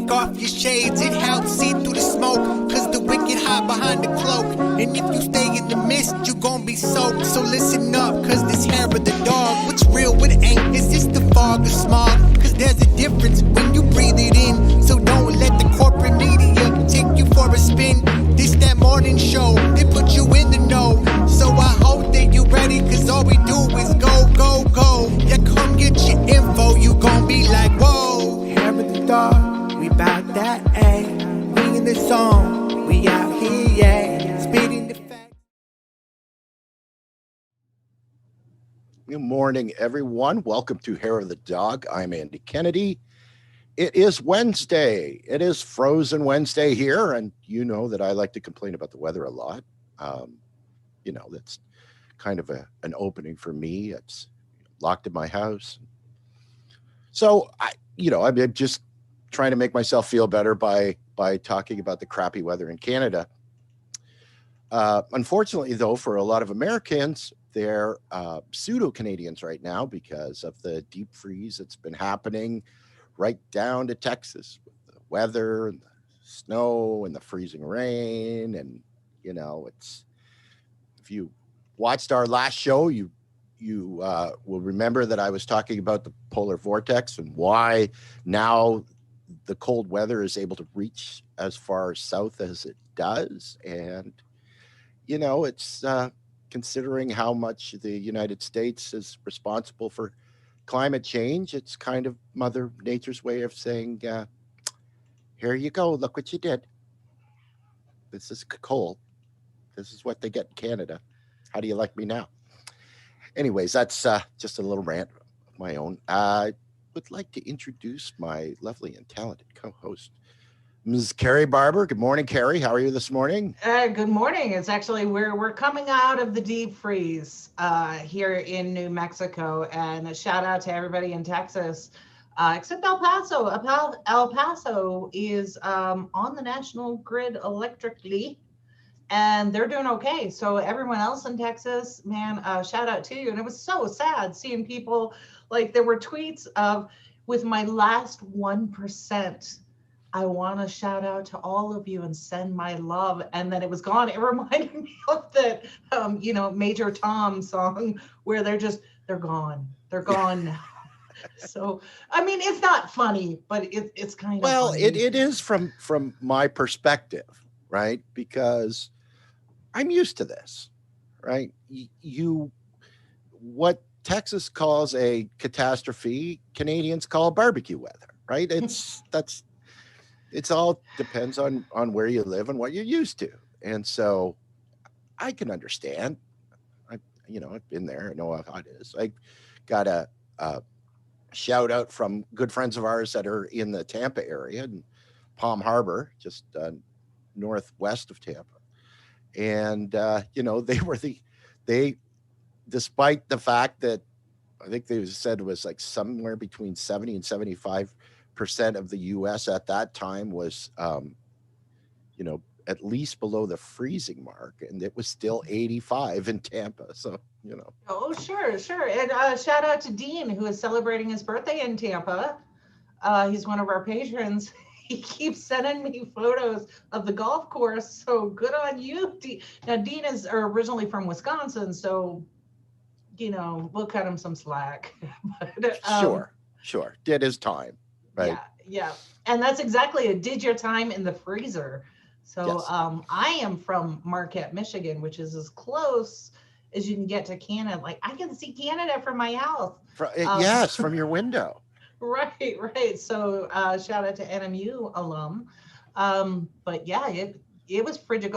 Take off your shades, it helps see through the smoke. Cause the wicked hide behind the cloak. And if you stay in the mist, you gon' be soaked. So listen up, cause this hair of the dog, what's real, what ain't, is this the fog or smog? Cause there's a difference when you breathe it in. So don't let the corporate media take you for a spin. This that morning show, they put you in the know. So I hope that you ready, cause all we do is go, go, go. Yeah, come get your info, you gon' be like, whoa. Hair of the dog, we bout that, ayy. We in the zone, we out here, yeah. Speeding the facts. Good morning, everyone. Welcome to Hair of the Dog. I'm Andy Kennedy. It is Wednesday. It is Frozen Wednesday here, and you know that I like to complain about the weather a lot. That's kind of an opening for me. It's locked in my house. So I'm just trying to make myself feel better by talking about the crappy weather in Canada. Unfortunately, though, for a lot of Americans, they're pseudo-Canadians right now because of the deep freeze that's been happening right down to Texas with the weather and the snow and the freezing rain. And, it's, if you watched our last show, you will remember that I was talking about the polar vortex and why now the cold weather is able to reach as far south as it does. And, it's considering how much the United States is responsible for climate change, it's kind of Mother Nature's way of saying, here you go, look what you did. This is cold. This is what they get in Canada. How do you like me now? Anyways, that's just a little rant of my own. I would like to introduce my lovely and talented co-host, Ms. Kayleigh Barber. Good morning, Kayleigh. How are you this morning? Good morning. It's actually we're coming out of the deep freeze here in New Mexico, and a shout out to everybody in Texas, except El Paso. El Paso is on the national grid electrically, and they're doing okay. So everyone else in Texas, man, shout out to you. And it was so sad seeing people, like there were tweets of, with my last 1%, I want to shout out to all of you and send my love. And then it was gone. It reminded me of that, Major Tom song where they're gone. They're gone now. So, I mean, it's not funny, but it's kind of funny. It is from my perspective, right? Because I'm used to this, right? What Texas calls a catastrophe, Canadians call barbecue weather, right? It's all depends on where you live and what you're used to. And so I can understand. I've been there. I know how it is. I got a shout out from good friends of ours that are in the Tampa area and Palm Harbor, just northwest of Tampa. And, they, despite the fact that I think they said it was like somewhere between 70 and 75% of the U.S. at that time was, at least below the freezing mark, and it was still 85 in Tampa. So, Oh, sure. And shout out to Dean, who is celebrating his birthday in Tampa. He's one of our patrons. He keeps sending me photos of the golf course. So good on you, Dean. Now, Dean is originally from Wisconsin, so, we'll cut him some slack. But, Sure. Did his time. Right. Yeah. And that's exactly it. Did your time in the freezer. So Yes. I am from Marquette, Michigan, which is as close as you can get to Canada. Like I can see Canada from my house. Yes, from your window. Right. So shout out to NMU alum. But yeah, it was frigid.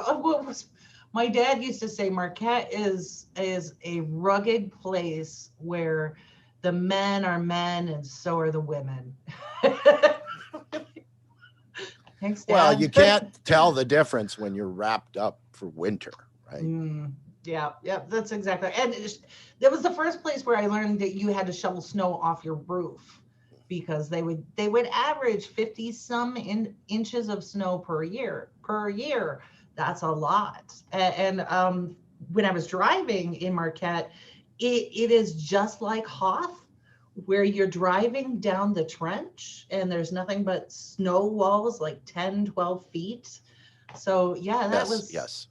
My dad used to say Marquette is a rugged place where the men are men and so are the women. Thanks, Dad. Well, you can't tell the difference when you're wrapped up for winter, right? Yeah, that's exactly. And that was the first place where I learned that you had to shovel snow off your roof because they would average 50 some inches of snow per year. That's a lot. And when I was driving in Marquette, it is just like Hoth, where you're driving down the trench and there's nothing but snow walls like 10, 12 feet. So yeah, that Yes, was. yes.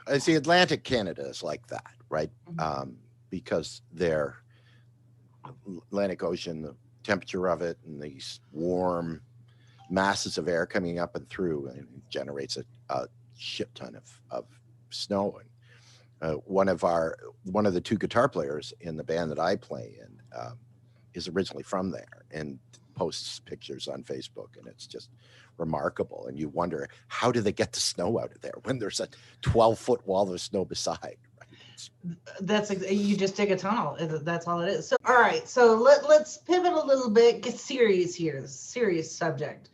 It's the Atlantic Canada is like that, right? Mhm. Because their Atlantic Ocean, the temperature of it, and these warm masses of air coming up and through, and it generates a shit ton of snow. And one of the two guitar players in the band that I play in is originally from there and posts pictures on Facebook, and it's just remarkable. And you wonder, how do they get the snow out of there when there's a 12-foot wall of snow beside? You just dig a tunnel. That's all it is. So all right, so let's pivot a little bit, get serious here. Serious subject.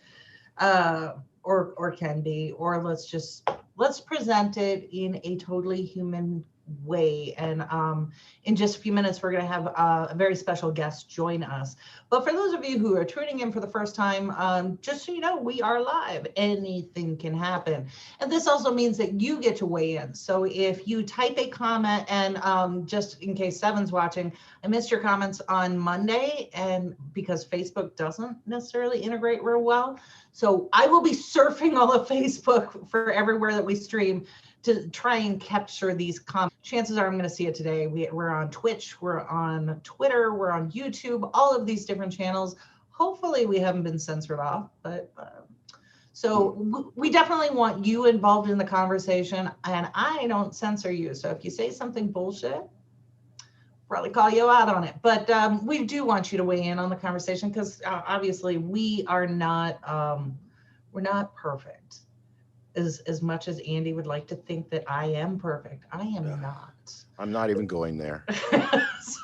Or can be, or let's present it in a totally human way. And in just a few minutes, we're going to have a very special guest join us. But for those of you who are tuning in for the first time, just so you know, we are live. Anything can happen. And this also means that you get to weigh in. So if you type a comment, and just in case Seven's watching, I missed your comments on Monday, and because Facebook doesn't necessarily integrate real well. So I will be surfing all of Facebook for everywhere that we stream to try and capture these comments. Chances are I'm going to see it today. We're on Twitch, we're on Twitter, we're on YouTube, all of these different channels. Hopefully we haven't been censored off, but so we definitely want you involved in the conversation, and I don't censor you. So if you say something bullshit, probably call you out on it. But we do want you to weigh in on the conversation, because obviously we're not perfect. As much as Andy would like to think that I am perfect, I am not. I'm not even going there. It's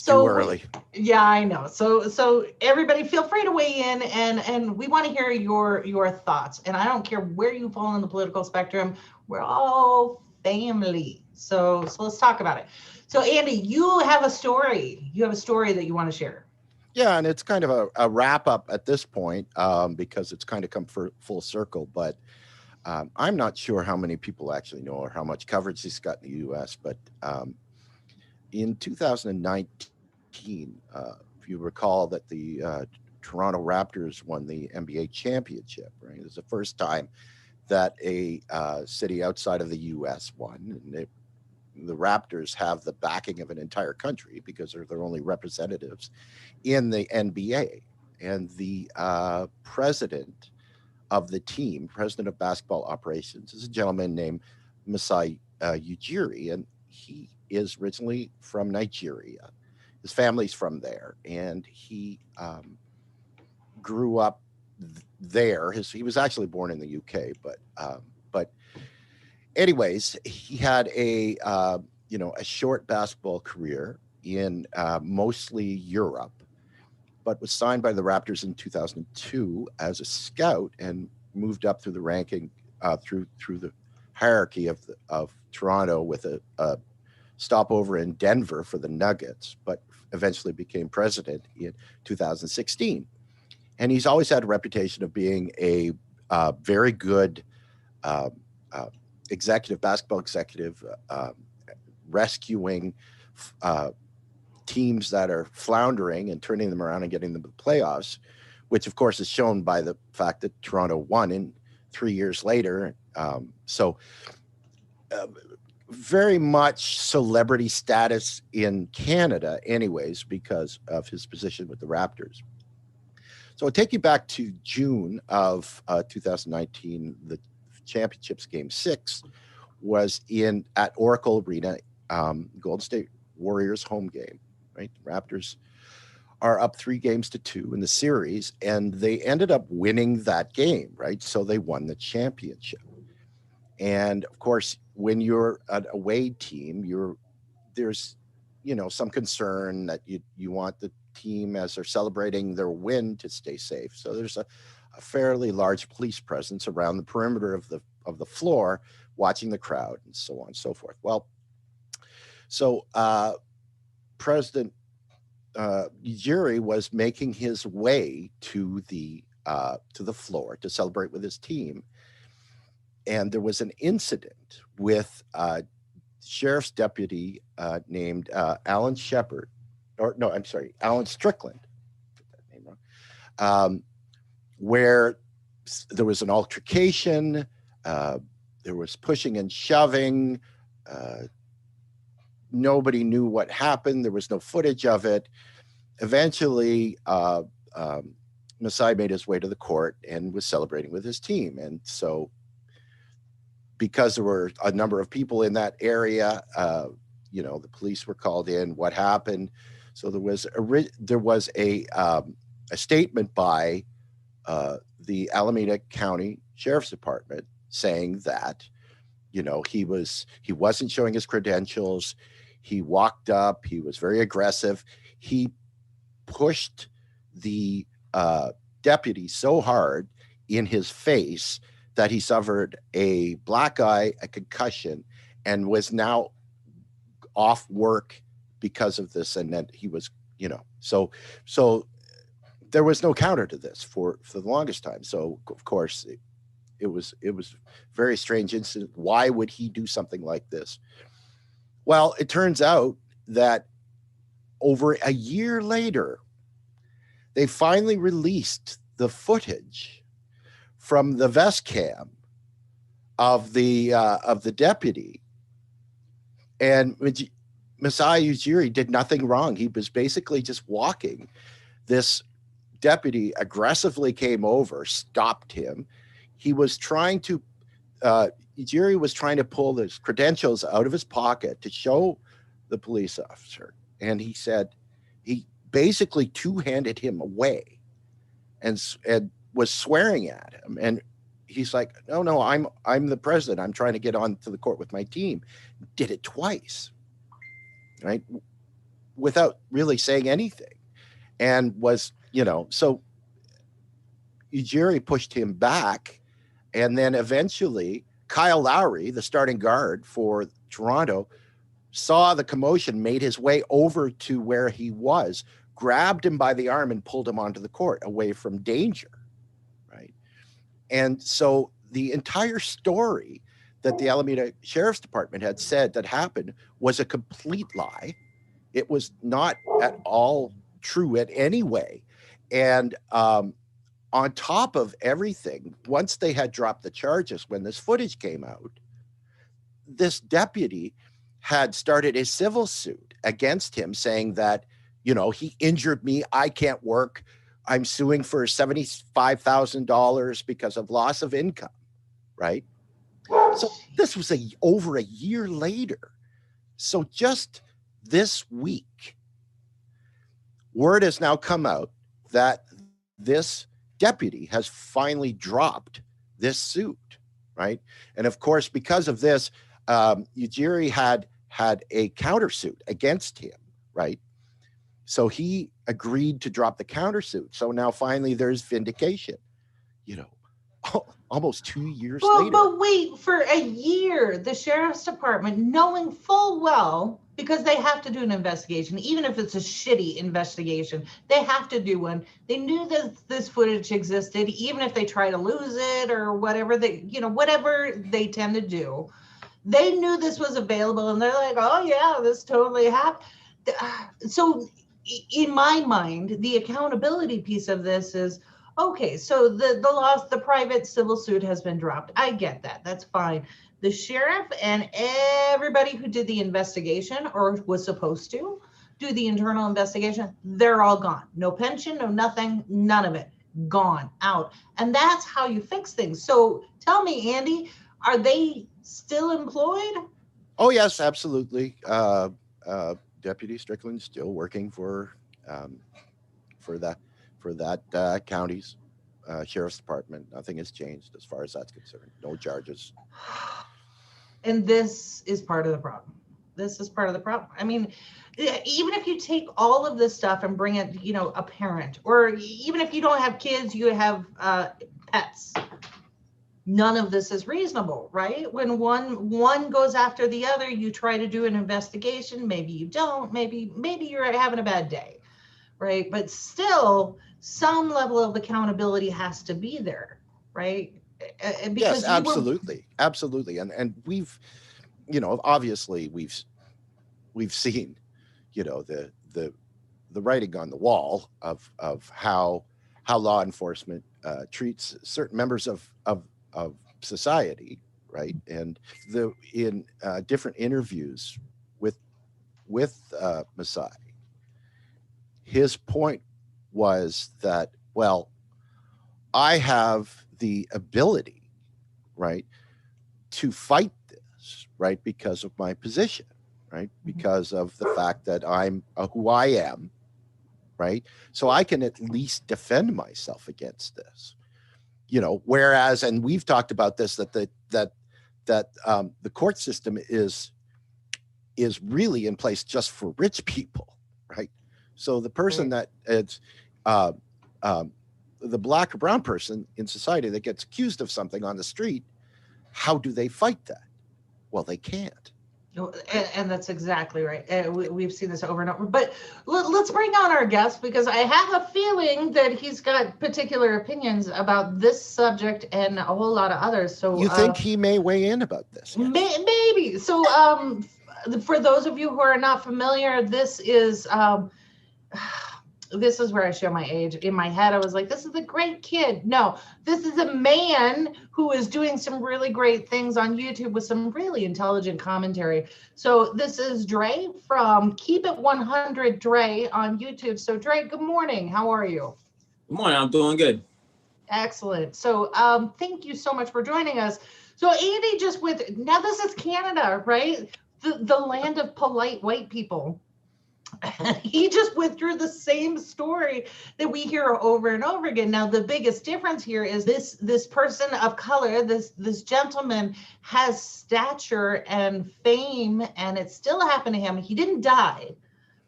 too early. Yeah, I know. So everybody, feel free to weigh in, and we want to hear your thoughts. And I don't care where you fall on the political spectrum. We're all family. So let's talk about it. So Andy, you have a story. You have a story that you want to share. Yeah, and it's kind of a wrap up at this point, because it's kind of come full circle. But I'm not sure how many people actually know or how much coverage he's got in the U.S. But in 2019, if you recall, that the Toronto Raptors won the NBA championship. Right, it was the first time that a city outside of the U.S. won, and the Raptors have the backing of an entire country because they're their only representatives in the NBA. And the president of the team, president of basketball operations, is a gentleman named Masai Ujiri, and he is originally from Nigeria. His family's from there, and he grew up there. He was actually born in the UK, but anyways, he had a short basketball career in mostly Europe, but was signed by the Raptors in 2002 as a scout and moved up through the ranking, through the hierarchy of Toronto, with a stopover in Denver for the Nuggets, but eventually became president in 2016. And he's always had a reputation of being a very good basketball executive, rescuing teams that are floundering and turning them around and getting them to the playoffs, which of course is shown by the fact that Toronto won in 3 years later. Very much celebrity status in Canada anyways, because of his position with the Raptors. So I'll take you back to June of 2019. The championships game 6 was at Oracle Arena, Golden State Warriors home game, right? The Raptors are up 3-2 in the series, and they ended up winning that game, right? So they won the championship. And of course, when you're an away team, there's some concern that you want the team, as they're celebrating their win, to stay safe. So there's a fairly large police presence around the perimeter of the floor, watching the crowd and so on and so forth. Well, so President Ujiri was making his way to the floor to celebrate with his team, and there was an incident with sheriff's deputy named Alan Shepard, or no, I'm sorry, Alan Strickland, get that name wrong, where there was an altercation, uh, there was pushing and shoving. Uh, Nobody knew what happened. There was no footage of it. Eventually, Masai made his way to the court and was celebrating with his team. And so, because there were a number of people in that area, the police were called in. What happened? So there was a statement by the Alameda County Sheriff's Department saying that he wasn't showing his credentials. He walked up. He was very aggressive. He pushed the deputy so hard in his face that he suffered a black eye, a concussion, and was now off work because of this. And then he was, so there was no counter to this for the longest time. So of course it was very strange incident. Why would he do something like this? Well, it turns out that over a year later, they finally released the footage from the vest cam of the deputy, and Masai Ujiri did nothing wrong. He was basically just walking. This deputy aggressively came over, stopped him. He was trying to, Ujiri was trying to pull his credentials out of his pocket to show the police officer. And he said, he basically two-handed him away and was swearing at him. And he's like, no, I'm the president. I'm trying to get on to the court with my team. Did it twice, right? Without really saying anything. And was, so Ujiri pushed him back. And then eventually Kyle Lowry, the starting guard for Toronto, saw the commotion, made his way over to where he was, grabbed him by the arm and pulled him onto the court away from danger, right? And so the entire story that the Alameda Sheriff's Department had said that happened was a complete lie. It was not at all true in any way. And on top of everything, once they had dropped the charges, when this footage came out, this deputy had started a civil suit against him saying that, he injured me. I can't work. I'm suing for $75,000 because of loss of income, right? So this was over a year later. So just this week, word has now come out that this deputy has finally dropped this suit, right? And of course, because of this, Ujiri had a countersuit against him, right? So he agreed to drop the countersuit. So now finally there's vindication, almost 2 years later. But wait, for a year, the Sheriff's Department, knowing full well, because they have to do an investigation, even if it's a shitty investigation, they have to do one. They knew that this footage existed, even if they try to lose it or whatever whatever they tend to do. They knew this was available, and they're like, oh yeah, this totally happened. So in my mind, the accountability piece of this is, okay, so the private civil suit has been dropped. I get that. That's fine. The sheriff and everybody who did the investigation or was supposed to do the internal investigation, they're all gone. No pension, no nothing, none of it. Gone, out. And that's how you fix things. So tell me, Andy, are they still employed? Oh, yes, absolutely. Deputy Strickland still working for that county's sheriff's department. Nothing has changed as far as that's concerned. No charges. And this is part of the problem. This is part of the problem. I mean, even if you take all of this stuff and bring it, a parent, or even if you don't have kids, you have pets. None of this is reasonable, right? When one goes after the other, you try to do an investigation. Maybe you don't. Maybe you're having a bad day, right? But still, some level of accountability has to be there, right? Because yes, absolutely, absolutely, and we've, obviously we've seen, the the writing on the wall of how law enforcement treats certain members of society, right? And in different interviews with Masai, his point was that, well, I have the ability, right, to fight this, right, because of my position, right, because of the fact that I'm who I am, right, so I can at least defend myself against this, you know. Whereas, and we've talked about this, that the court system is really in place just for rich people, right? So the person that it's the black or brown person in society that gets accused of something on the street, how do they fight that? Well, they can't. And that's exactly right. We've seen this over and over. But let's bring on our guest, because I have a feeling that he's got particular opinions about this subject and a whole lot of others. So you think he may weigh in about this? Yes. Maybe. So for those of you who are not familiar, this is where I show my age. In my head, I was like, this is a great kid. No, this is a man who is doing some really great things on YouTube with some really intelligent commentary. So this is Dre from Keep It 100 Dre on YouTube. So Dre, good morning. How are you? Good morning. I'm doing good. Excellent. So thank you so much for joining us. So Andy now this is Canada, right? The land of polite white people. He just went through the same story that we hear over and over again. Now, the biggest difference here is this person of color, this gentleman has stature and fame, and it still happened to him. He didn't die,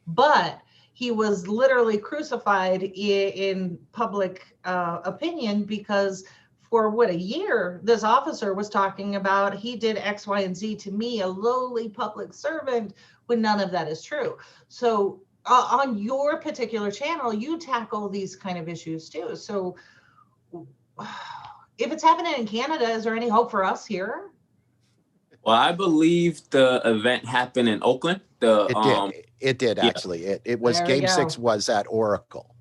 but he was literally crucified in public opinion because for a year, this officer was talking about he did X, Y, and Z to me, a lowly public servant, when none of that is true. So on your particular channel, you tackle these kind of issues too. So if it's happening in Canada, is there any hope for us here? Well, I believe the event happened in Oakland. It did actually. It was Game 6 was at Oracle,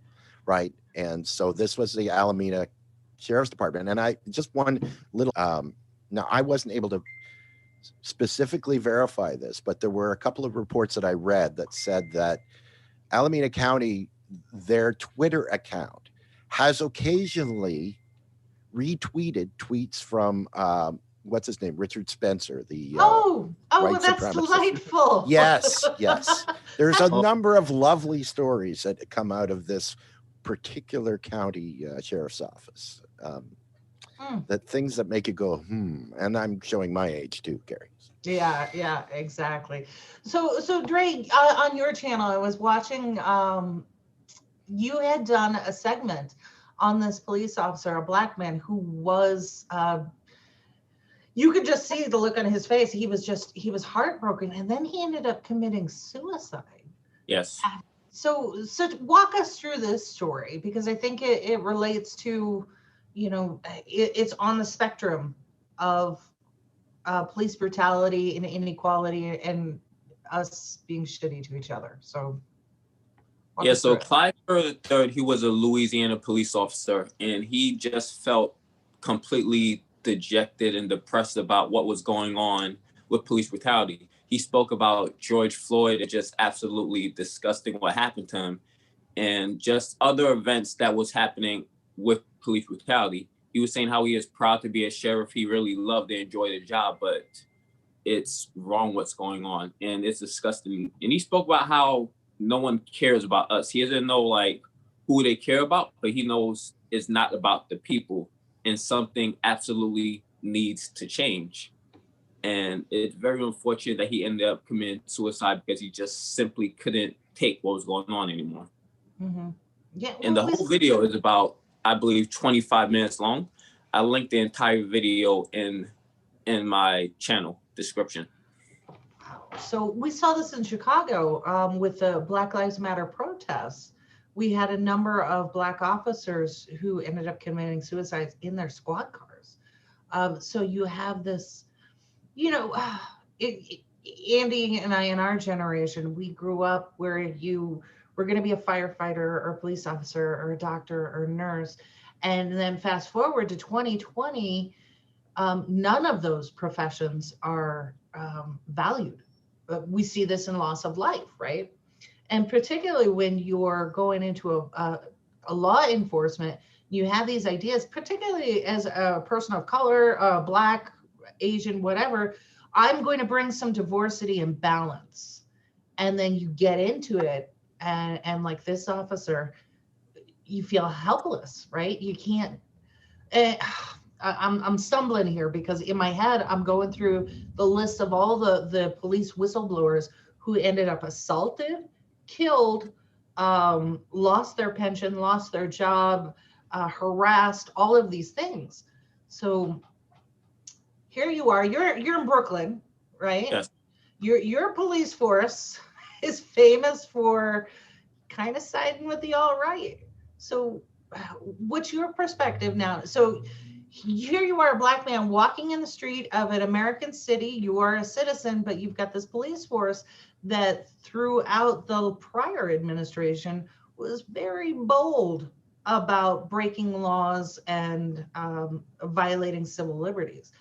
right? And so this was the Alameda Sheriff's Department. And I just one little now I wasn't able to specifically verify this, but there were a couple of reports that I read that said that Alameda County, their Twitter account, has occasionally retweeted tweets from what's his name, Richard Spencer, the white that's supremacist. Delightful. Yes. There's a number of lovely stories that come out of this particular county sheriff's office. That things that make you go, and I'm showing my age too, Carrie. Yeah, exactly. So Dre, on your channel, I was watching, you had done a segment on this police officer, a black man who was, you could just see the look on his face. He was heartbroken, and then he ended up committing suicide. Yes. So walk us through this story, because I think it relates to, it's on the spectrum of police brutality and inequality and us being shitty to each other. So so Clyde III, he was a Louisiana police officer, and he just felt completely dejected and depressed about what was going on with police brutality. He spoke about George Floyd and just absolutely disgusting what happened to him, and just other events that was happening with police brutality. He was saying how he is proud to be a sheriff. He really loved and enjoyed the job, but it's wrong what's going on, and it's disgusting. And he spoke about how no one cares about us. He doesn't know who they care about, but he knows it's not about the people, and something absolutely needs to change. And it's very unfortunate that he ended up committing suicide because he just simply couldn't take what was going on anymore. Mm-hmm. Yeah, and the whole video is about, I believe, 25 minutes long. I linked the entire video in my channel description. So we saw this in Chicago with the Black Lives Matter protests. We had a number of Black officers who ended up committing suicides in their squad cars. So you have this, Andy and I, in our generation, we grew up where you we're going to be a firefighter or a police officer or a doctor or a nurse. And then fast forward to 2020, none of those professions are valued. We see this in loss of life, right? And particularly when you're going into a law enforcement, you have these ideas, particularly as a person of color, Black, Asian, whatever, I'm going to bring some diversity and balance. And then you get into it, and like this officer, you feel helpless, right? You can't, I'm stumbling here because in my head, I'm going through the list of all the police whistleblowers who ended up assaulted, killed, lost their pension, lost their job, harassed, all of these things. So here you are, you're in Brooklyn, right? Yes. Your police force is famous for kind of siding with the all right. So what's your perspective now? So here you are, a Black man walking in the street of an American city. You are a citizen, but you've got this police force that throughout the prior administration was very bold about breaking laws and violating civil liberties.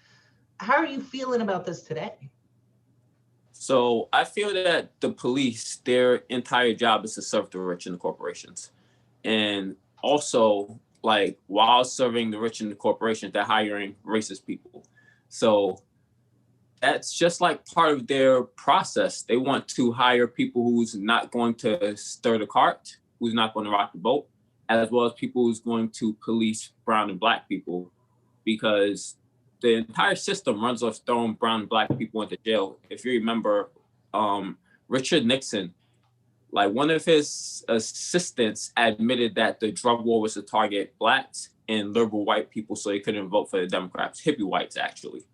How are you feeling about this today? So I feel that the police, their entire job is to serve the rich and the corporations. And also, like, while serving the rich and the corporations, they're hiring racist people. So that's just like part of their process. They want to hire people who's not going to stir the cart, who's not going to rock the boat, as well as people who's going to police brown and Black people, because the entire system runs off throwing brown and Black people into jail. If you remember, Richard Nixon, like, one of his assistants admitted that the drug war was to target Blacks and liberal white people so they couldn't vote for the Democrats, hippie whites, actually.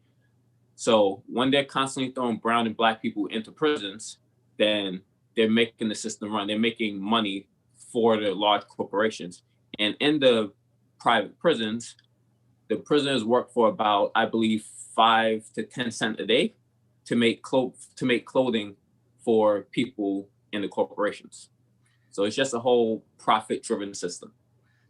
So when they're constantly throwing brown and Black people into prisons, then they're making the system run. They're making money for the large corporations. And in the private prisons, the prisoners work for about, I believe, 5 to 10 cents a day to make clothing for people in the corporations. So it's just a whole profit-driven system.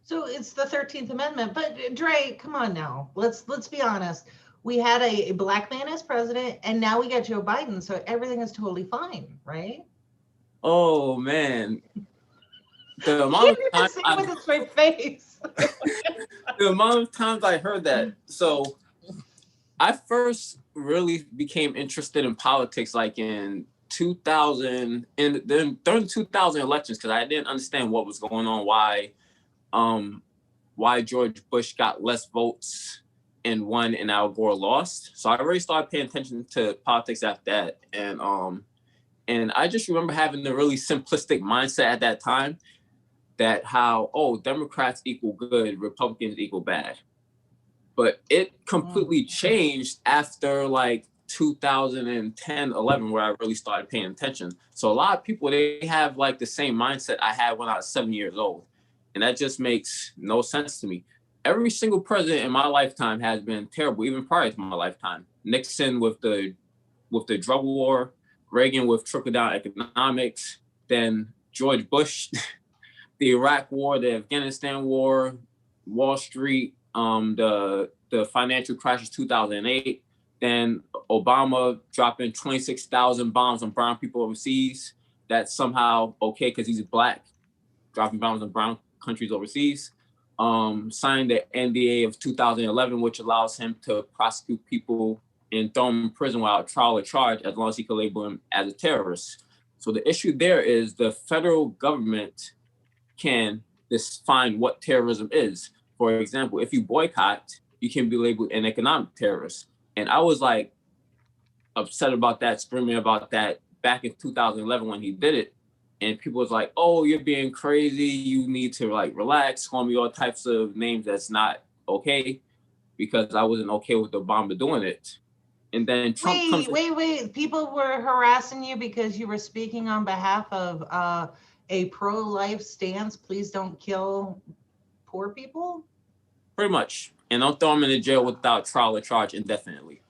So it's the 13th Amendment. But Dre, come on now. Let's be honest. We had a Black man as president, and now we got Joe Biden. So everything is totally fine, right? Oh man. The amount of times I heard that. So I first really became interested in politics like in 2000, and then during the 2000 elections, because I didn't understand what was going on, why George Bush got less votes and won and Al Gore lost. So I already started paying attention to politics after that. And I just remember having the really simplistic mindset at that time that Democrats equal good, Republicans equal bad. But it completely changed after like 2010, 11, where I really started paying attention. So a lot of people, they have like the same mindset I had when I was 7 years old. And that just makes no sense to me. Every single president in my lifetime has been terrible, even prior to my lifetime. Nixon with the drug war, Reagan with trickle-down economics, then George Bush, the Iraq war, the Afghanistan war, Wall Street, the financial crisis 2008, then Obama dropping 26,000 bombs on brown people overseas. That's somehow okay because he's Black, dropping bombs on brown countries overseas. Signed the NDA of 2011, which allows him to prosecute people and throw them in prison without trial or charge, as long as he can label him as a terrorist. So the issue there is the federal government can define what terrorism is. For example, if you boycott, you can be labeled an economic terrorist. And I was like upset about that, screaming about that back in 2011 when he did it. And people was like, oh, you're being crazy. You need to like relax, call me all types of names that's not okay, because I wasn't okay with Obama doing it. And then Trump Wait. People were harassing you because you were speaking on behalf of a pro-life stance. Please don't kill poor people? Pretty much. And don't throw them in the jail without trial or charge indefinitely.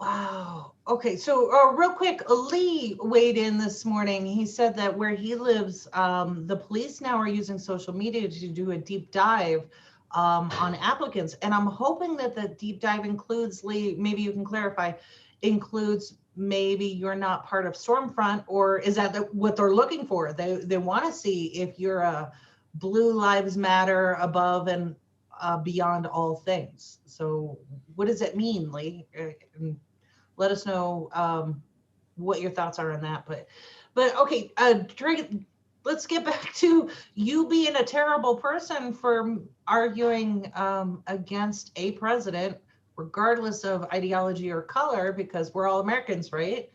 Wow. Okay. So real quick, Lee weighed in this morning. He said that where he lives, the police now are using social media to do a deep dive on applicants. And I'm hoping that the deep dive includes, Lee, maybe you can clarify, includes maybe you're not part of Stormfront, or is that what they're looking for? They want to see if you're a Blue Lives Matter above and beyond all things. So what does it mean, Lee? Let us know what your thoughts are on that. But okay, let's get back to you being a terrible person for arguing against a president, regardless of ideology or color, because we're all Americans, right?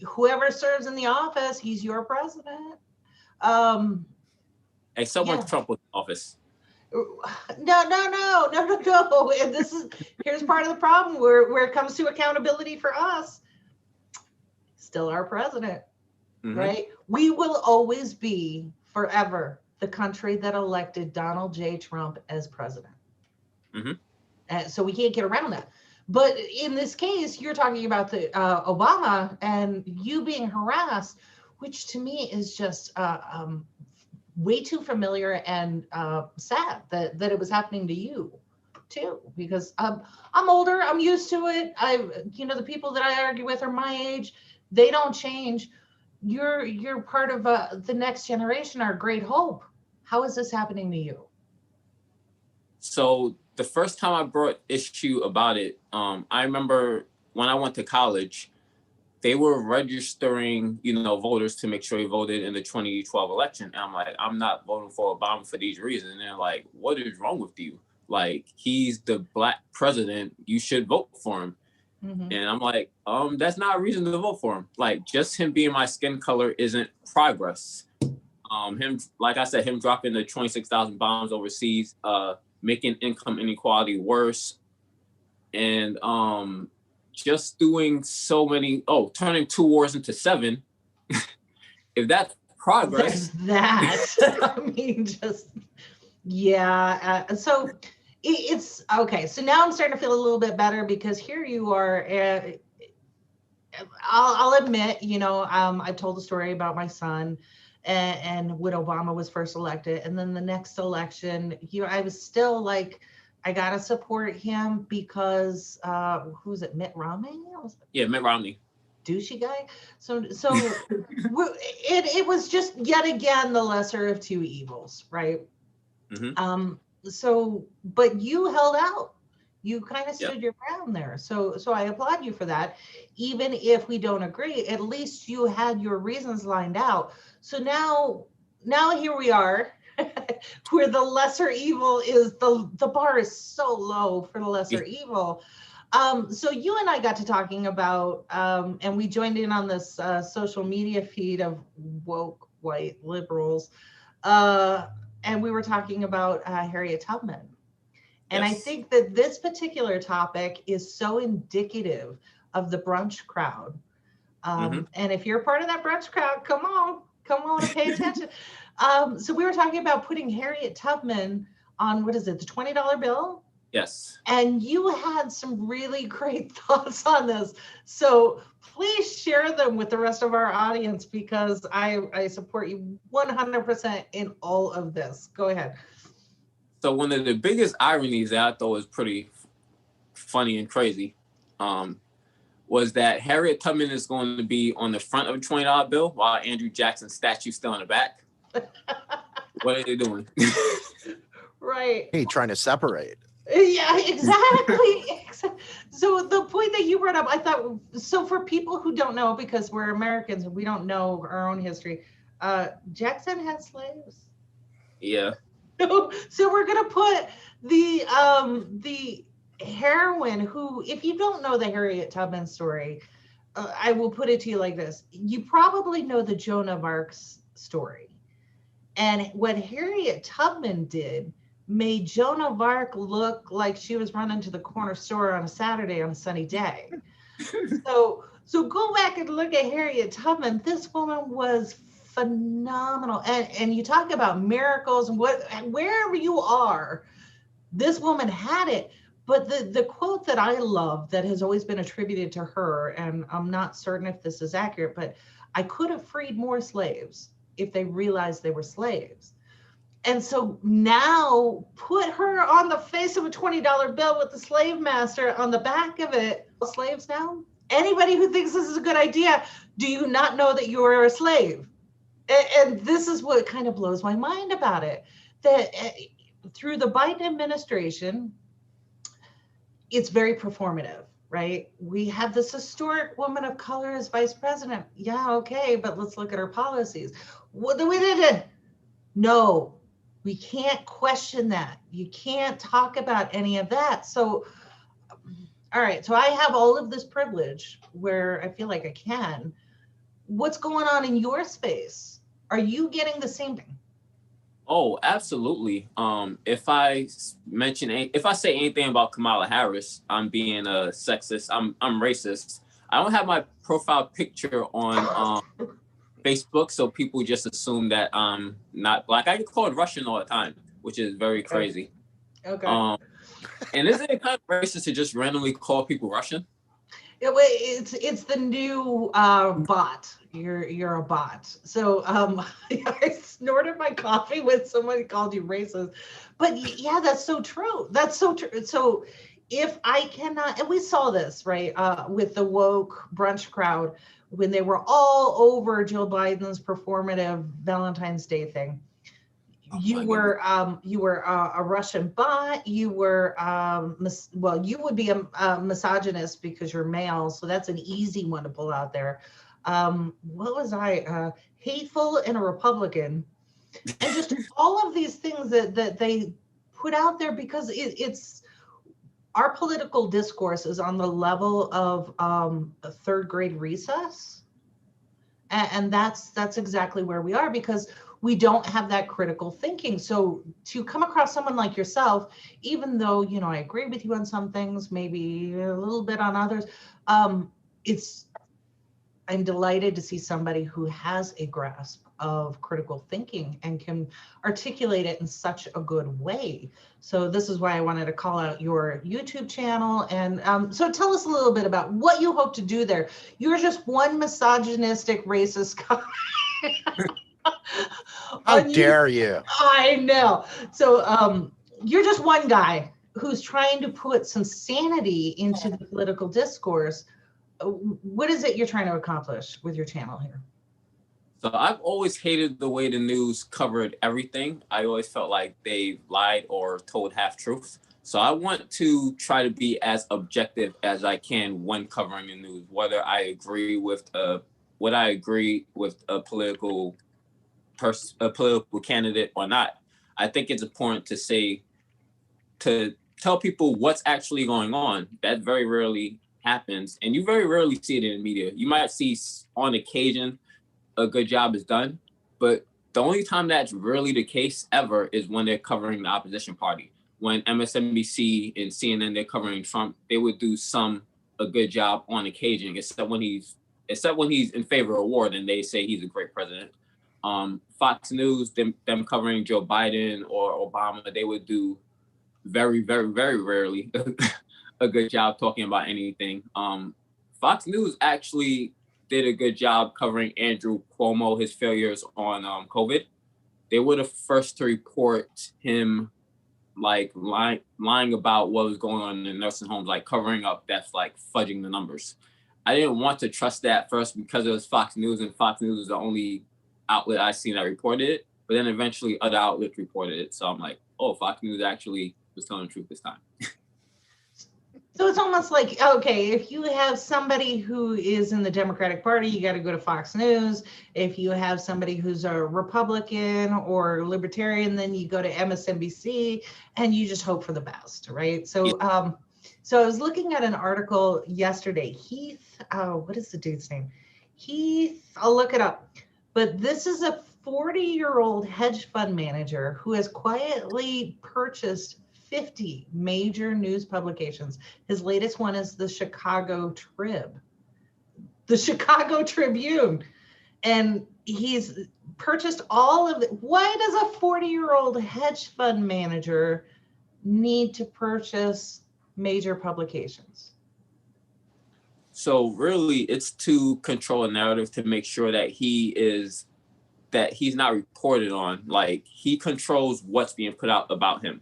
Whoever serves in the office, he's your president. Except when Trump was in office. No. And here's part of the problem where it comes to accountability for us. Still our president, right? We will always be forever the country that elected Donald J. Trump as president. So we can't get around that. But in this case, you're talking about the Obama and you being harassed, which to me is just way too familiar and sad that it was happening to you too, because I'm older, I'm used to it. The people that I argue with are my age, they don't change. You're part of the next generation, our great hope. How is this happening to you? So the first time I brought issue about it, I remember when I went to college, they were registering, voters to make sure they voted in the 2012 election. And I'm like, I'm not voting for Obama for these reasons. And they're like, what is wrong with you? Like, he's the Black president. You should vote for him. And I'm like, that's not a reason to vote for him. Like, just him being my skin color isn't progress. Him, like I said, him dropping the 26,000 bombs overseas, making income inequality worse. And just doing so many, turning 2 wars into 7. If that's progress. I mean, so it's okay. So now I'm starting to feel a little bit better, because here you are. I'll admit, I've told the story about my son and when Obama was first elected, and then the next election, I was still like, I gotta support him because who's it? Mitt Romney? Yeah, Mitt Romney. Douchey guy. So it was just yet again the lesser of two evils, right? But you held out. You kind of stood your ground there. So I applaud you for that. Even if we don't agree, at least you had your reasons lined out. So now here we are. Where the lesser evil is, the bar is so low for the lesser evil. So you and I got to talking about, and we joined in on this social media feed of woke white liberals, and we were talking about Harriet Tubman. And I think that this particular topic is so indicative of the brunch crowd. And if you're part of that brunch crowd, come on and pay attention. So we were talking about putting Harriet Tubman on, what is it, the $20 bill? Yes. And you had some really great thoughts on this. So please share them with the rest of our audience, because I support you 100% in all of this. Go ahead. So one of the biggest ironies that I thought was pretty funny and crazy was that Harriet Tubman is going to be on the front of a $20 bill while Andrew Jackson's statue's still in the back. What are they doing? Right. Hey, trying to separate. Yeah, exactly. So the point that you brought up, I thought, so for people who don't know, because we're Americans and we don't know our own history, Jackson had slaves. Yeah. So we're gonna put the heroine who, if you don't know the Harriet Tubman story, I will put it to you like this. You probably know the Joan of Arc's story. And what Harriet Tubman did made Joan of Arc look like she was running to the corner store on a Saturday on a sunny day. So go back and look at Harriet Tubman. This woman was phenomenal. And you talk about miracles and wherever you are, this woman had it. But the quote that I love that has always been attributed to her, and I'm not certain if this is accurate, but I could have freed more slaves if they realized they were slaves. And so now put her on the face of a $20 bill with the slave master on the back of it. Slaves now? Anybody who thinks this is a good idea, do you not know that you are a slave? And this is what kind of blows my mind about it, that through the Biden administration, it's very performative, right? We have this historic woman of color as vice president. Yeah, okay, but let's look at her policies. What we did? No, we can't question that. You can't talk about any of that. So, all right, so I have all of this privilege where I feel like I can. What's going on in your space? Are you getting the same thing? Oh, absolutely. If I say anything about Kamala Harris, I'm being a sexist. I'm racist. I don't have my profile picture on Facebook, so people just assume that I'm not Black. I get called Russian all the time, which is very crazy. Okay. And isn't it kind of racist to just randomly call people Russian? It's the new bot. You're a bot. So I snorted my coffee when somebody called you racist. But yeah, that's so true. That's so true. So if I cannot, and we saw this, right, with the woke brunch crowd when they were all over Jill Biden's performative Valentine's Day thing. You were a Russian bot. You were well, you would be a misogynist because you're male, so that's an easy one to pull out there. What was I? Hateful and a Republican, and just all of these things that they put out there because it's our political discourse is on the level of a third grade recess, and that's exactly where we are because we don't have that critical thinking. So to come across someone like yourself, even though, you know, I agree with you on some things, maybe a little bit on others, I'm delighted to see somebody who has a grasp of critical thinking and can articulate it in such a good way. So this is why I wanted to call out your YouTube channel. And so tell us a little bit about what you hope to do there. You're just one misogynistic, racist guy. How dare you? I know. So you're just one guy who's trying to put some sanity into the political discourse. What is it you're trying to accomplish with your channel here? So I've always hated the way the news covered everything. I always felt like they lied or told half truth. So I want to try to be as objective as I can when covering the news, whether I agree with a political candidate or not. I think it's important to tell people what's actually going on. That very rarely happens, and you very rarely see it in the media. You might see on occasion a good job is done, but the only time that's really the case ever is when they're covering the opposition party. When MSNBC and CNN, they're covering Trump, they would do a good job on occasion, except when he's in favor of war, then they say he's a great president. Fox News, them covering Joe Biden or Obama, they would do very, very, very rarely a good job talking about anything. Fox News actually did a good job covering Andrew Cuomo, his failures on COVID. They were the first to report him like lying about what was going on in nursing homes, like covering up deaths, like fudging the numbers. I didn't want to trust that first because it was Fox News, and Fox News was the only outlet I seen that reported it. But then eventually other outlets reported it. So I'm like, oh, Fox News actually was telling the truth this time. So it's almost like, okay, if you have somebody who is in the Democratic Party, you got to go to Fox News. If you have somebody who's a Republican or libertarian, then you go to MSNBC and you just hope for the best, right? So, yeah. So I was looking at an article yesterday. Heath, what is the dude's name? Heath, I'll look it up. But this is a 40-year-old hedge fund manager who has quietly purchased 50 major news publications. His latest one is the Chicago Tribune. And he's purchased all of it. Why does a 40-year-old hedge fund manager need to purchase major publications? So really, it's to control a narrative to make sure that he's not reported on. Like, he controls what's being put out about him.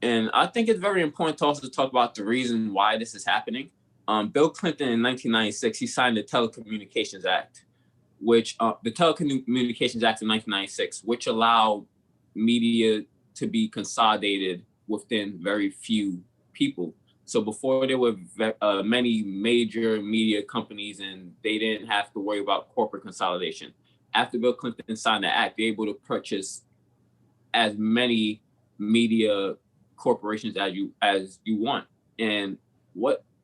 And I think it's very important to also talk about the reason why this is happening. Bill Clinton in 1996, he signed the Telecommunications Act, which the Telecommunications Act of 1996, which allowed media to be consolidated within very few people. So before, there were many major media companies, and they didn't have to worry about corporate consolidation. After Bill Clinton signed the act, they're able to purchase as many media corporations as you want. And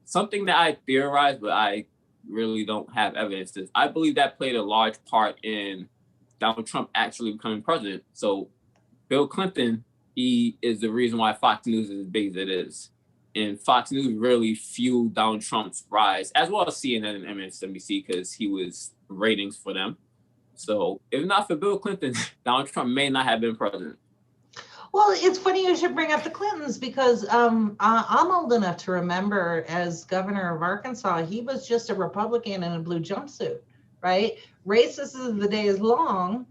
something that I theorized, but I really don't have evidence to, I believe that played a large part in Donald Trump actually becoming president. So Bill Clinton, he is the reason why Fox News is as big as it is. And Fox News really fueled Donald Trump's rise, as well as CNN and MSNBC, because he was ratings for them. So if not for Bill Clinton, Donald Trump may not have been president. Well, it's funny you should bring up the Clintons, because I'm old enough to remember, as governor of Arkansas, he was just a Republican in a blue jumpsuit, right? Racist as the day is long,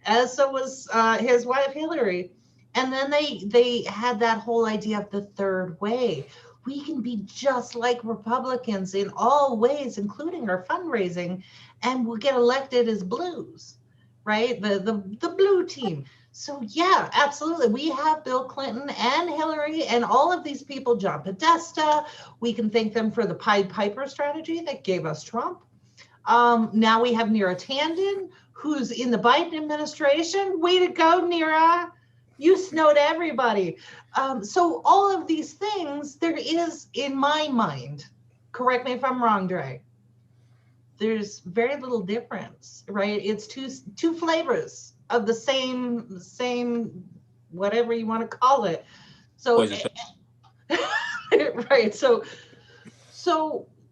as so was his wife Hillary. And then they had that whole idea of the third way. We can be just like Republicans in all ways, including our fundraising, and we'll get elected as blues, right? The blue team. So yeah, absolutely. We have Bill Clinton and Hillary and all of these people, John Podesta. We can thank them for the Pied Piper strategy that gave us Trump. Now we have Neera Tanden, who's in the Biden administration. Way to go, Neera. You snowed everybody. So all of these things, there is, in my mind, correct me if I'm wrong, Dre, there's very little difference, right? It's two flavors of the same, whatever you want to call it. So, right. So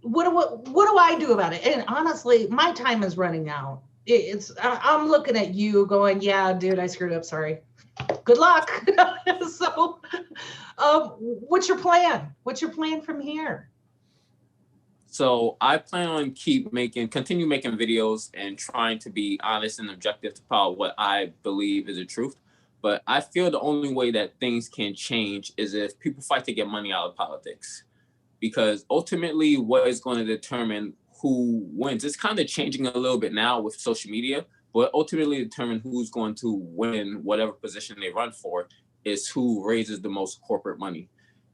what do I do about it? And honestly, my time is running out. I'm looking at you going, yeah, dude, I screwed up. Sorry. Good luck. So, what's your plan? What's your plan from here? So I plan on continue making videos and trying to be honest and objective about what I believe is the truth. But I feel the only way that things can change is if people fight to get money out of politics, because ultimately what is going to determine who wins, it's kind of changing a little bit now with social media, but ultimately determine who's going to win whatever position they run for is who raises the most corporate money.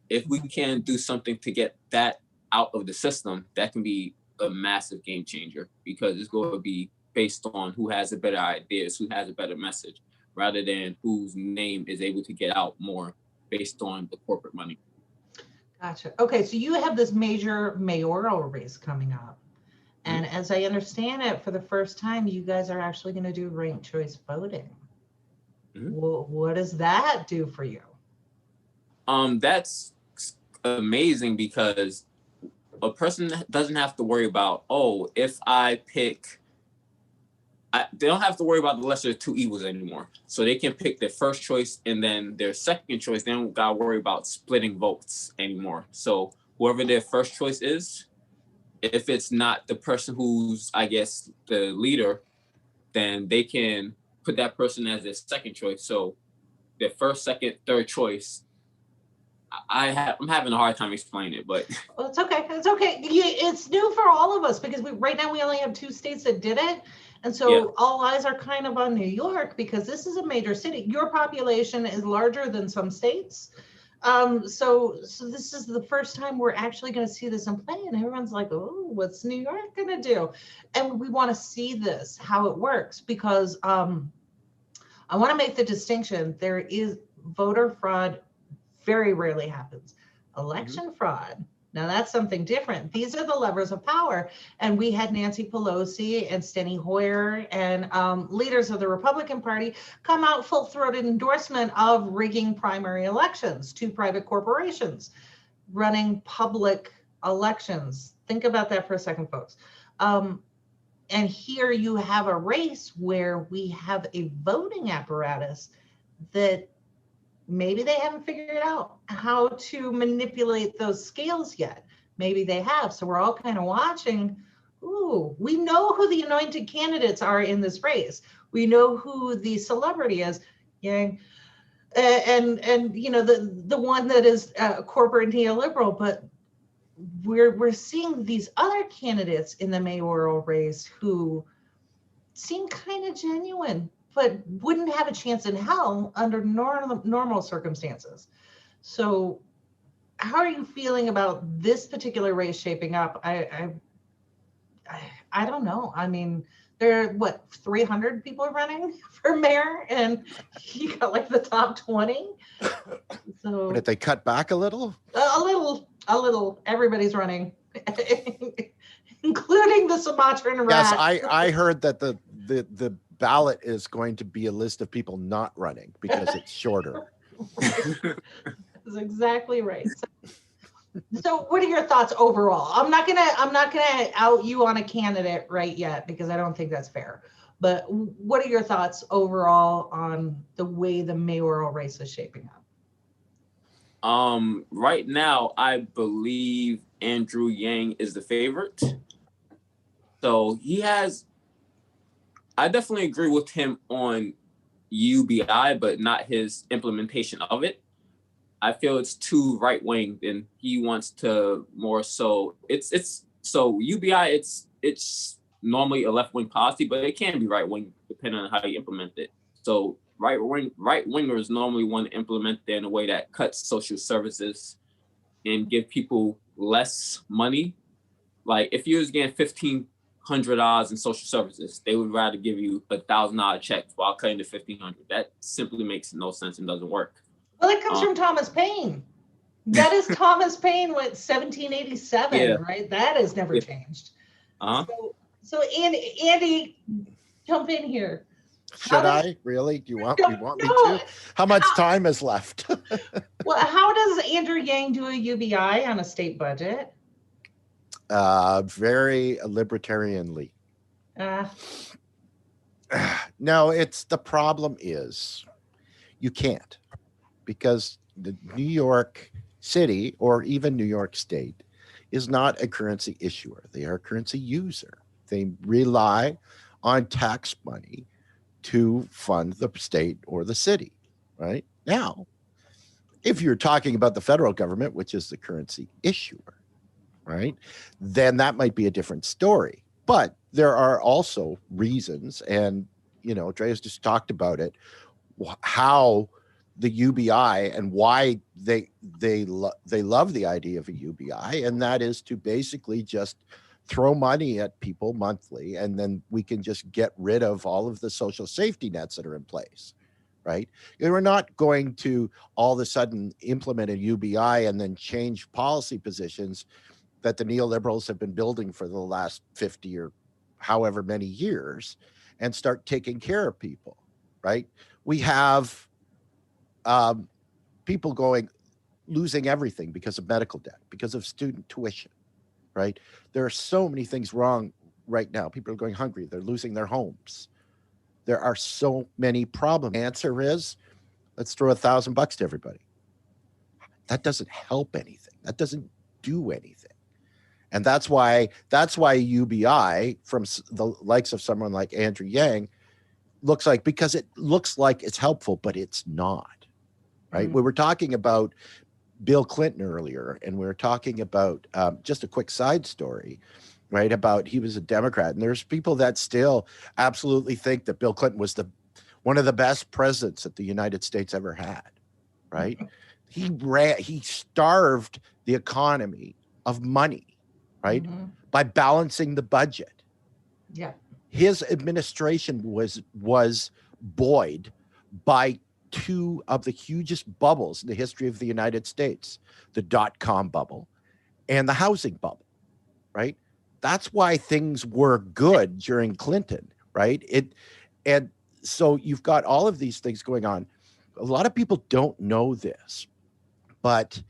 If we can do something to get that out of the system, that can be a massive game changer, because it's going to be based on who has a better ideas, who has a better message, rather than whose name is able to get out more based on the corporate money. Gotcha. Okay, so you have this major mayoral race coming up. And as I understand it, for the first time, you guys are actually going to do ranked choice voting. Well, what does that do for you? That's amazing, because a person doesn't have to worry about, if I pick, they don't have to worry about the lesser of two evils anymore. So they can pick their first choice, and then their second choice, they don't got to worry about splitting votes anymore. So whoever their first choice is, if it's not the person who's, I guess, the leader, then they can put that person as their second choice. So their first, second, third choice, I'm having a hard time explaining it, but well, it's okay. It's okay. It's new for all of us, because right now we only have 2 states that did it. And so all eyes are kind of on New York, because this is a major city. Your population is larger than some states. So this is the first time we're actually going to see this in play, and everyone's like, oh, what's New York going to do? And we want to see this, how it works, because I want to make the distinction. There is voter fraud, very rarely happens. Election fraud, now that's something different. These are the levers of power. And we had Nancy Pelosi and Steny Hoyer and leaders of the Republican Party come out full-throated endorsement of rigging primary elections to private corporations, running public elections. Think about that for a second, folks. And here you have a race where we have a voting apparatus that Maybe they haven't figured out how to manipulate those scales yet. Maybe they have. So we're all kind of watching. Ooh, we know who the anointed candidates are in this race. We know who the celebrity is. Yeah. And you know, the one that is corporate neoliberal, but we're seeing these other candidates in the mayoral race who seem kind of genuine, but wouldn't have a chance in hell under normal circumstances. So how are you feeling about this particular race shaping up? I don't know. I mean, there are what, 300 people running for mayor, and you got like the top 20. So Did they cut back a little? A little. Everybody's running, including the Sumatran rat. Yes, I heard that the ballot is going to be a list of people not running because it's shorter. That's exactly right. So what are your thoughts overall? I'm not gonna out you on a candidate right yet because I don't think that's fair. But what are your thoughts overall on the way the mayoral race is shaping up? Right now, I believe Andrew Yang is the favorite. So I definitely agree with him on UBI, but not his implementation of it. I feel it's too right wing, and he wants to more so. So UBI. It's normally a left wing policy, but it can be right wing depending on how you implement it. So right wingers normally want to implement it in a way that cuts social services and give people less money. Like if you was getting $1,500 in social services, they would rather give you $1,000 check while cutting the $1,500. That simply makes no sense and doesn't work. Well, it comes from Thomas Paine. That is Thomas Paine with 1787, yeah. Right? That has never changed. So Andy, jump in here. Should I really? Do you want me to? How much time is left? Well, how does Andrew Yang do a UBI on a state budget? Very libertarianly. No, the problem is you can't, because the New York City or even New York State is not a currency issuer. They are a currency user. They rely on tax money to fund the state or the city, right? Now, if you're talking about the federal government, which is the currency issuer, right, then that might be a different story. But there are also reasons, and, you know, Drea's just talked about it, how the UBI and why they love the idea of a UBI, and that is to basically just throw money at people monthly, and then we can just get rid of all of the social safety nets that are in place, right? We're not going to all of a sudden implement a UBI and then change policy positions that the neoliberals have been building for the last 50 or however many years and start taking care of people, right? We have people losing everything because of medical debt, because of student tuition, right? There are so many things wrong right now. People are going hungry. They're losing their homes. There are so many problems. The answer is, let's throw $1,000 to everybody. That doesn't help anything. That doesn't do anything. And that's why UBI from the likes of someone like Andrew Yang because it looks like it's helpful, but it's not, right? Mm-hmm. We were talking about Bill Clinton earlier, and we were talking about just a quick side story, right? About he was a Democrat, and there's people that still absolutely think that Bill Clinton was one of the best presidents that the United States ever had, right? He starved the economy of money, right? Mm-hmm. By balancing the budget. Yeah. His administration was buoyed by two of the hugest bubbles in the history of the United States, the dot-com bubble and the housing bubble, right? That's why things were good during Clinton, right? And so you've got all of these things going on. A lot of people don't know this, but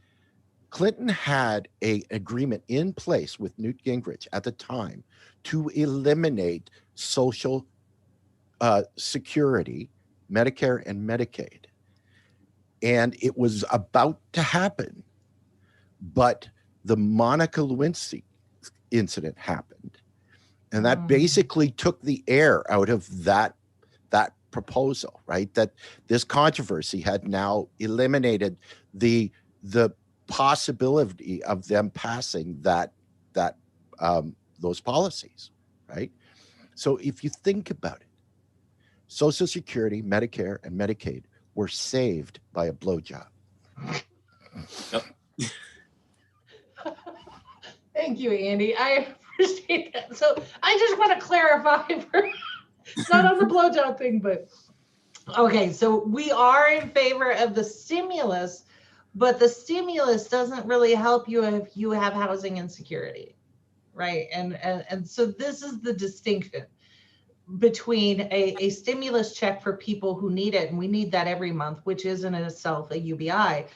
Clinton had an agreement in place with Newt Gingrich at the time to eliminate social security, Medicare and Medicaid. And it was about to happen, but the Monica Lewinsky incident happened. And that basically took the air out of that proposal, right? That this controversy had now eliminated the possibility of them passing those policies, right? So if you think about it, Social Security, Medicare, and Medicaid were saved by a blowjob. Yep. Thank you, Andy. I appreciate that. So I just want to clarify for not on the blowjob thing, but okay. So we are in favor of the stimulus, but the stimulus doesn't really help you if you have housing insecurity, right? And so this is the distinction between a stimulus check for people who need it, and we need that every month, which is in itself a UBI.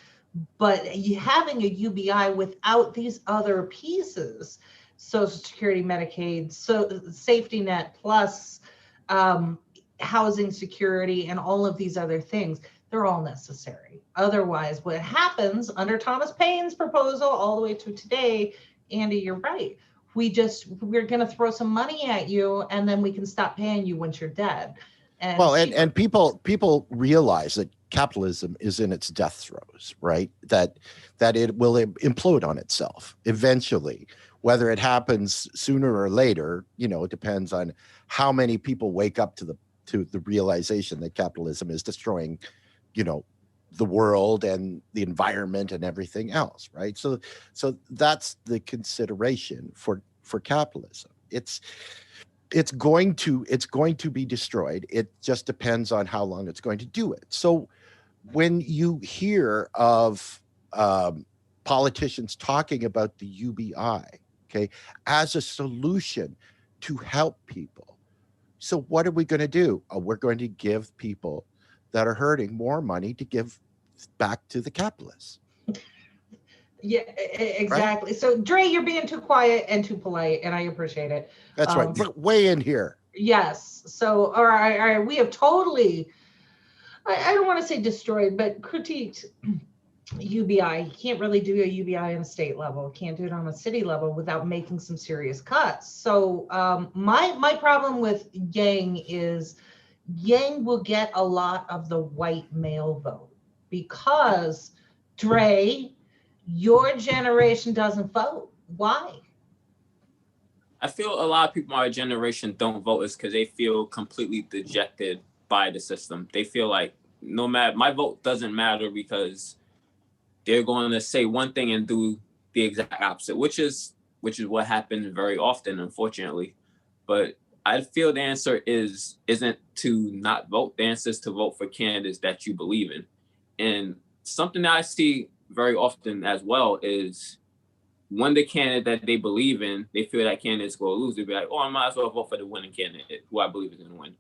But having a UBI without these other pieces, Social Security, Medicaid, so safety net, plus housing security, and all of these other things, they're all necessary. Otherwise, what happens under Thomas Paine's proposal all the way to today, Andy, you're right. We're going to throw some money at you, and then we can stop paying you once you're dead. And people realize that capitalism is in its death throes, right? That it will implode on itself eventually. Whether it happens sooner or later, it depends on how many people wake up to the realization that capitalism is destroying, the world and the environment and everything else, right? So that's the consideration for capitalism. It's going to be destroyed. It just depends on how long it's going to do it. So when you hear of politicians talking about the UBI, okay, as a solution to help people, so what are we going to do? We're going to give people that are hurting more money to give back to the capitalists. Yeah, exactly. Right? So Dre, you're being too quiet and too polite, and I appreciate it. That's right. Way in here. Yes. So, all right. We have totally, I don't want to say destroyed, but critiqued UBI. You can't really do a UBI on a state level. Can't do it on a city level without making some serious cuts. So my problem with Yang is Yang will get a lot of the white male vote because Dre, your generation doesn't vote. Why? I feel a lot of people in our generation don't vote is because they feel completely dejected by the system. They feel like no matter, my vote doesn't matter because they're going to say one thing and do the exact opposite, which is what happens very often, unfortunately. But I feel the answer isn't to not vote. The answer is to vote for candidates that you believe in. And something that I see very often as well is when the candidate that they believe in, they feel that candidate's going to lose, they'll be like, I might as well vote for the winning candidate who I believe is going to win.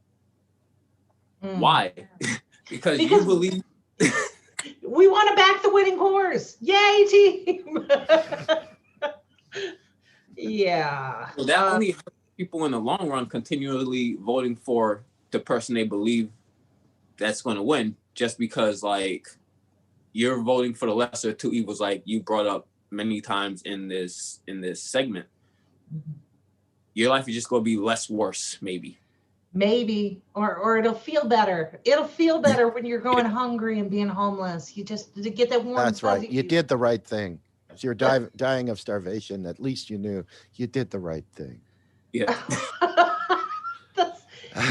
Why? because you believe... We want to back the winning horse. Yay, team! Yeah. So that only hurts people in the long run continually voting for the person they believe that's going to win, just because like you're voting for the lesser of two evils, like you brought up many times in this segment. Your life is just going to be less worse, maybe, or it'll feel better. It'll feel better when you're going hungry and being homeless. You just to get that warm. That's right. You did the right thing. If you're dying of starvation, at least you knew you did the right thing. Yeah.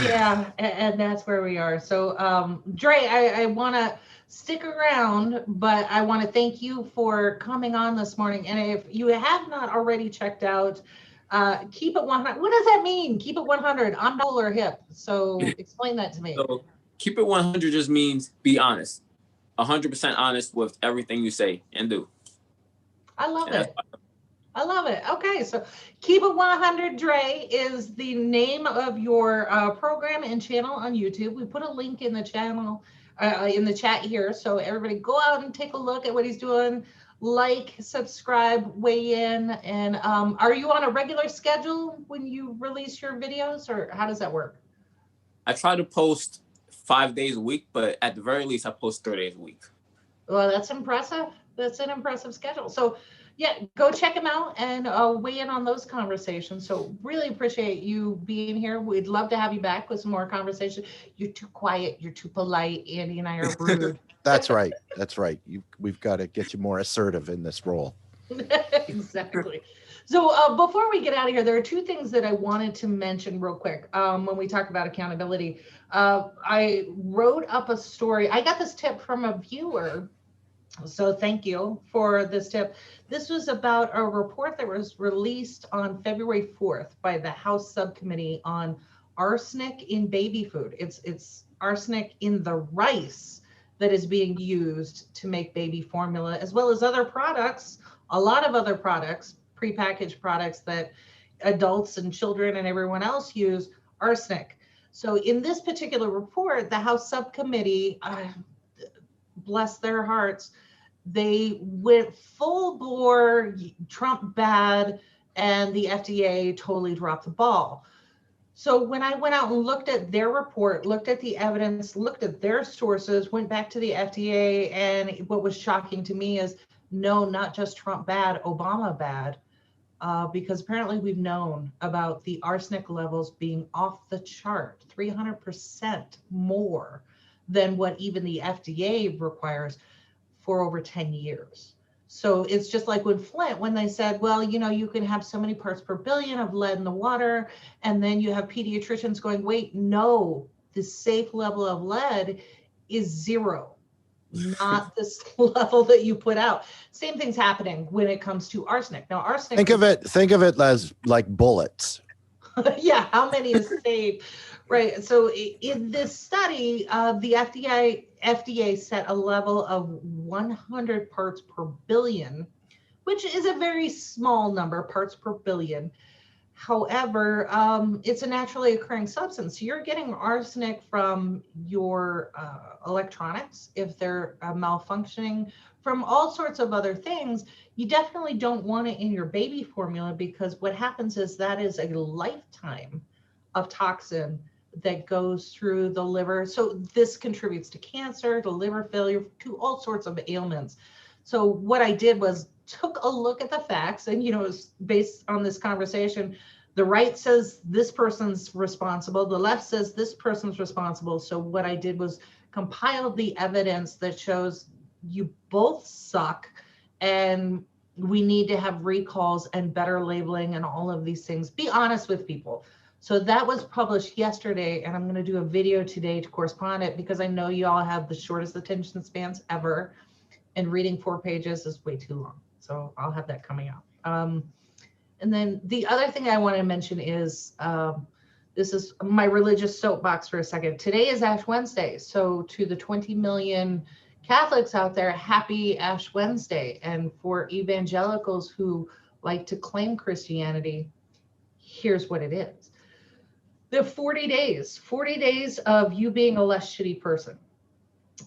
Yeah, and that's where we are. So, Dre, I want to stick around, but I want to thank you for coming on this morning. And if you have not already checked out Keep It 100, what does that mean? Keep It 100. I'm cool or hip. So explain that to me. So Keep It 100 just means be honest, 100% honest with everything you say and do. I love it. I love it. Okay, so Keep It 100 Dre is the name of your program and channel on YouTube. We put a link in the channel, in the chat here, so everybody go out and take a look at what he's doing. Like, subscribe, weigh in, and are you on a regular schedule when you release your videos, or how does that work? I try to post 5 days a week, but at the very least, I post 3 days a week. Well, that's impressive. That's an impressive schedule. So, yeah, go check them out and weigh in on those conversations. So, really appreciate you being here. We'd love to have you back with some more conversation. You're too quiet. You're too polite. Andy and I are rude. That's right. That's right. We've got to get you more assertive in this role. Exactly. So before we get out of here, there are two things that I wanted to mention real quick when we talk about accountability. I wrote up a story. I got this tip from a viewer. So thank you for this tip. This was about a report that was released on February 4th by the House Subcommittee on arsenic in baby food. It's arsenic in the rice that is being used to make baby formula, as well as other products, a lot of other products, prepackaged products that adults and children and everyone else use arsenic. So in this particular report, the House Subcommittee, bless their hearts, they went full bore, Trump bad, and the FDA totally dropped the ball. So when I went out and looked at their report, looked at the evidence, looked at their sources, went back to the FDA, and what was shocking to me is no, not just Trump bad, Obama bad, because apparently we've known about the arsenic levels being off the chart, 300% more than what even the FDA requires for over 10 years. So it's just like with Flint, when they said, well, you know, you can have so many parts per billion of lead in the water. And then you have pediatricians going, wait, no, the safe level of lead is 0, not this level that you put out. Same thing's happening when it comes to arsenic. Now, arsenic. Think of it as like bullets. Yeah, how many is safe? Right. So in this study, the FDA set a level of 100 parts per billion, which is a very small number, parts per billion. However, it's a naturally occurring substance. So you're getting arsenic from your electronics if they're malfunctioning, from all sorts of other things. You definitely don't want it in your baby formula, because what happens is that is a lifetime of toxin that goes through the liver. So this contributes to cancer, to liver failure, to all sorts of ailments. So what I did was took a look at the facts, and, you know, based on this conversation, the right says this person's responsible, the left says this person's responsible. So what I did was compile the evidence that shows you both suck, and we need to have recalls and better labeling and all of these things. Be honest with people. So that was published yesterday, and I'm going to do a video today to correspond it, because I know you all have the shortest attention spans ever, and reading 4 pages is way too long. So I'll have that coming out. And then the other thing I want to mention is, this is my religious soapbox for a second. Today is Ash Wednesday. So to the 20 million Catholics out there, happy Ash Wednesday. And for evangelicals who like to claim Christianity, here's what it is. The 40 days of you being a less shitty person.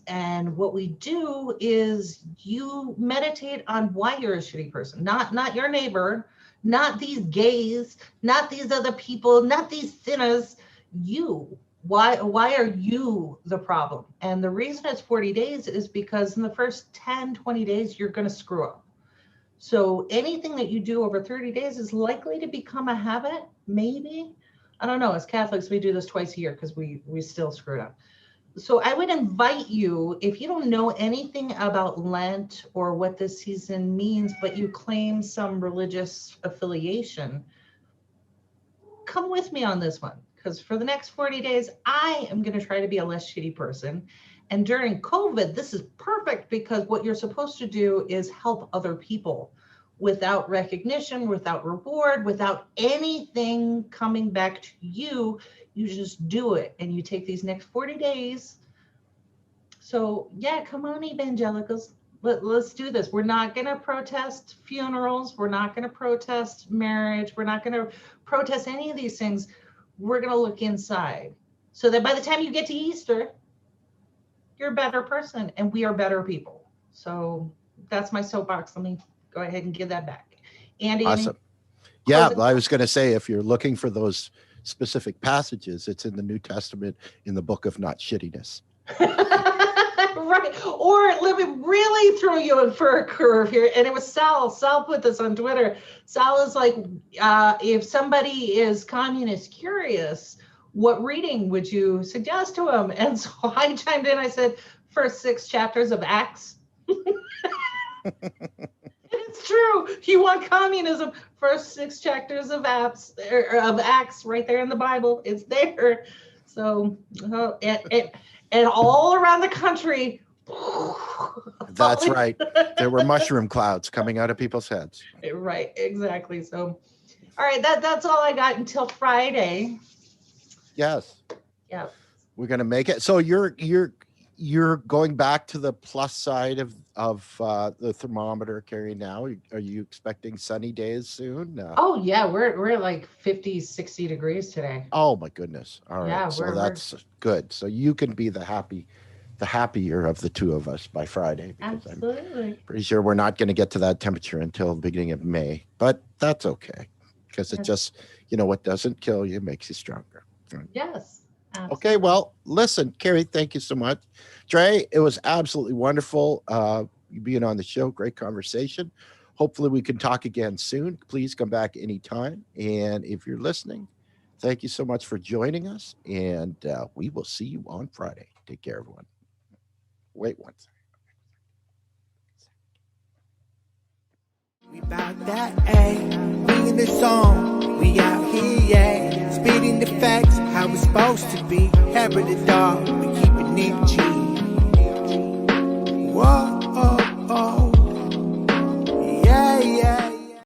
And what we do is you meditate on why you're a shitty person, not your neighbor, not these gays, not these other people, not these sinners, you. Why are you the problem? And the reason it's 40 days is because in the first 10, 20 days, you're going to screw up. So anything that you do over 30 days is likely to become a habit, maybe. I don't know. As Catholics, we do this twice a year because we still screwed up. So I would invite you, if you don't know anything about Lent or what this season means, but you claim some religious affiliation, come with me on this one. Because for the next 40 days, I am going to try to be a less shitty person. And during COVID, this is perfect, because what you're supposed to do is help other people without recognition, without reward, without anything coming back to you. You just do it, and you take these next 40 days. So yeah, come on, evangelicals. Let's do this. We're not going to protest funerals. We're not going to protest marriage. We're not going to protest any of these things. We're going to look inside, so that by the time you get to Easter, you're a better person, and we are better people. So that's my soapbox. Let me go ahead and give that back. Andy. Awesome. Yeah, I was going to say, if you're looking for those specific passages, it's in the New Testament in the book of not shittiness. Right. Or let me really throw you for a curve here. And it was Sal. Sal put this on Twitter. Sal is like, if somebody is communist curious, what reading would you suggest to him? And so I chimed in. I said, first 6 chapters of Acts. It's true. You want communism? First 6 chapters of Acts right there in the Bible. It's there. So, and all around the country. That's right. There were mushroom clouds coming out of people's heads. Right, exactly. So, all right, that's all I got until Friday. Yes. Yeah. We're gonna make it. So you're going back to the plus side of the thermometer, Carrie. Now, are you expecting sunny days soon? Oh yeah, we're like 50, 60 degrees today. Oh my goodness! All right, Yeah, so that's good. So you can be the happier of the two of us by Friday. Absolutely. I'm pretty sure we're not going to get to that temperature until the beginning of May, but that's okay because it just, what doesn't kill you makes you stronger. Right? Yes. Absolutely. Okay, well, listen, Carrie, thank you so much. Dre, it was absolutely wonderful you being on the show. Great conversation. Hopefully we can talk again soon. Please come back anytime. And if you're listening, thank you so much for joining us. And we will see you on Friday. Take care, everyone. Wait one second. We bout that, ayy. We in the zone. We out here, yeah. Spitting the facts, how it's supposed to be. Hair of the dog, we keeping it G. Whoa.